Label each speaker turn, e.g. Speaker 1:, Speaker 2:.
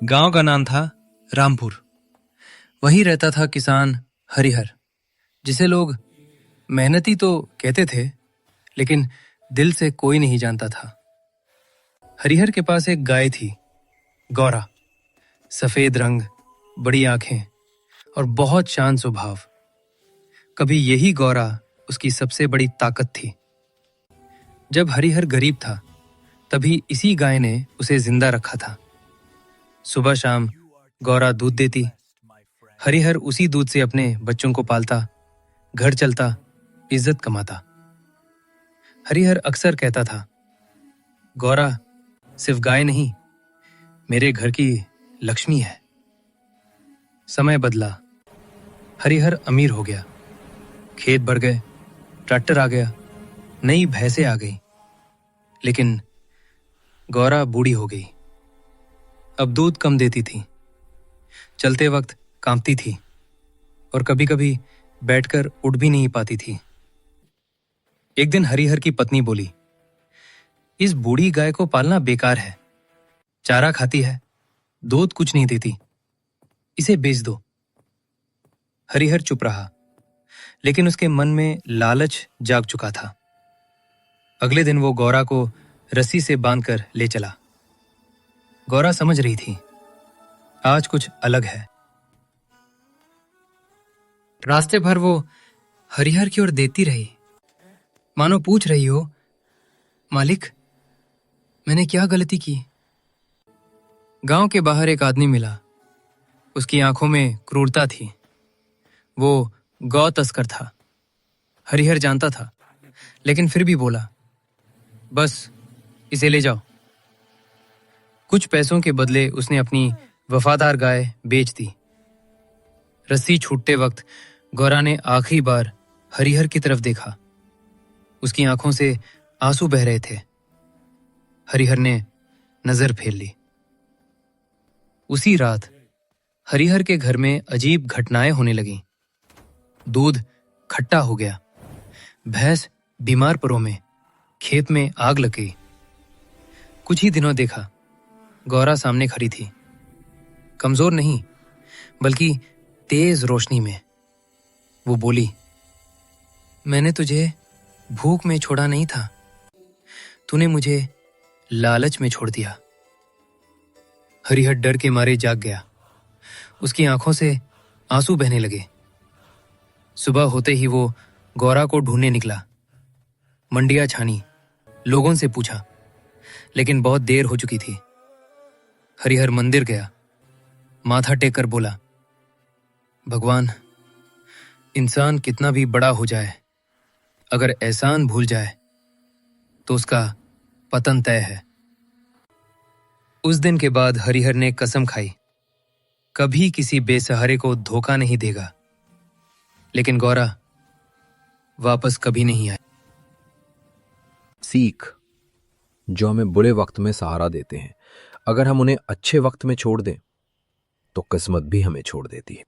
Speaker 1: गांव का नाम था रामपुर। वहीं रहता था किसान हरिहर, जिसे लोग मेहनती तो कहते थे, लेकिन दिल से कोई नहीं जानता था। हरिहर के पास एक गाय थी, गौरा। सफेद रंग, बड़ी आंखें और बहुत शांत स्वभाव। कभी यही गौरा उसकी सबसे बड़ी ताकत थी। जब हरिहर गरीब था, तभी इसी गाय ने उसे जिंदा रखा था। सुबह शाम गौरा दूध देती। हरिहर उसी दूध से अपने बच्चों को पालता, घर चलता, इज्जत कमाता। हरिहर अक्सर कहता था, गौरा सिर्फ गाय नहीं, मेरे घर की लक्ष्मी है। समय बदला, हरिहर अमीर हो गया। खेत बढ़ गए, ट्रैक्टर आ गया, नई भैंसें आ गई। लेकिन गौरा बूढ़ी हो गई। अब दूध कम देती थी, चलते वक्त कांपती थी और कभी-कभी बैठकर उठ भी नहीं पाती थी। एक दिन हरिहर की पत्नी बोली, इस बूढ़ी गाय को पालना बेकार है। चारा खाती है, दूध कुछ नहीं देती, इसे बेच दो। हरिहर चुप रहा, लेकिन उसके मन में लालच जाग चुका था। अगले दिन वो गौरा को रस्सी से बांधकर ले चला। गौरा समझ रही थी, आज कुछ अलग है। रास्ते भर वो हरिहर की ओर देखती रही, मानो पूछ रही हो, मालिक, मैंने क्या गलती की? गांव के बाहर एक आदमी मिला। उसकी आंखों में क्रूरता थी। वो गौ तस्कर था। हरिहर जानता था, लेकिन फिर भी बोला, बस इसे ले जाओ। कुछ पैसों के बदले उसने अपनी वफादार गाय बेच दी। रस्सी छूटते वक्त गौरा ने आखिरी बार हरिहर की तरफ देखा। उसकी आंखों से आंसू बह रहे थे। हरिहर ने नजर फेर ली। उसी रात हरिहर के घर में अजीब घटनाएं होने लगीं। दूध खट्टा हो गया, भैंस बीमार पड़ों में, खेत में आग लग गई। कुछ ही दिनों देखा, गौरा सामने खड़ी थी, कमजोर नहीं बल्कि तेज रोशनी में। वो बोली, मैंने तुझे भूख में छोड़ा नहीं था, तूने मुझे लालच में छोड़ दिया। हरिहर डर के मारे जाग गया। उसकी आंखों से आंसू बहने लगे। सुबह होते ही वो गौरा को ढूंढने निकला। मंडियां छानी, लोगों से पूछा, लेकिन बहुत देर हो चुकी थी। हरिहर मंदिर गया, माथा टेक कर बोला, भगवान, इंसान कितना भी बड़ा हो जाए, अगर एहसान भूल जाए तो उसका पतन तय है। उस दिन के बाद हरिहर ने कसम खाई, कभी किसी बेसहारे को धोखा नहीं देगा। लेकिन गौरा वापस कभी नहीं आई।
Speaker 2: सीख, जो हमें बुरे वक्त में सहारा देते हैं, अगर हम उन्हें अच्छे वक्त में छोड़ दें तो किस्मत भी हमें छोड़ देती है।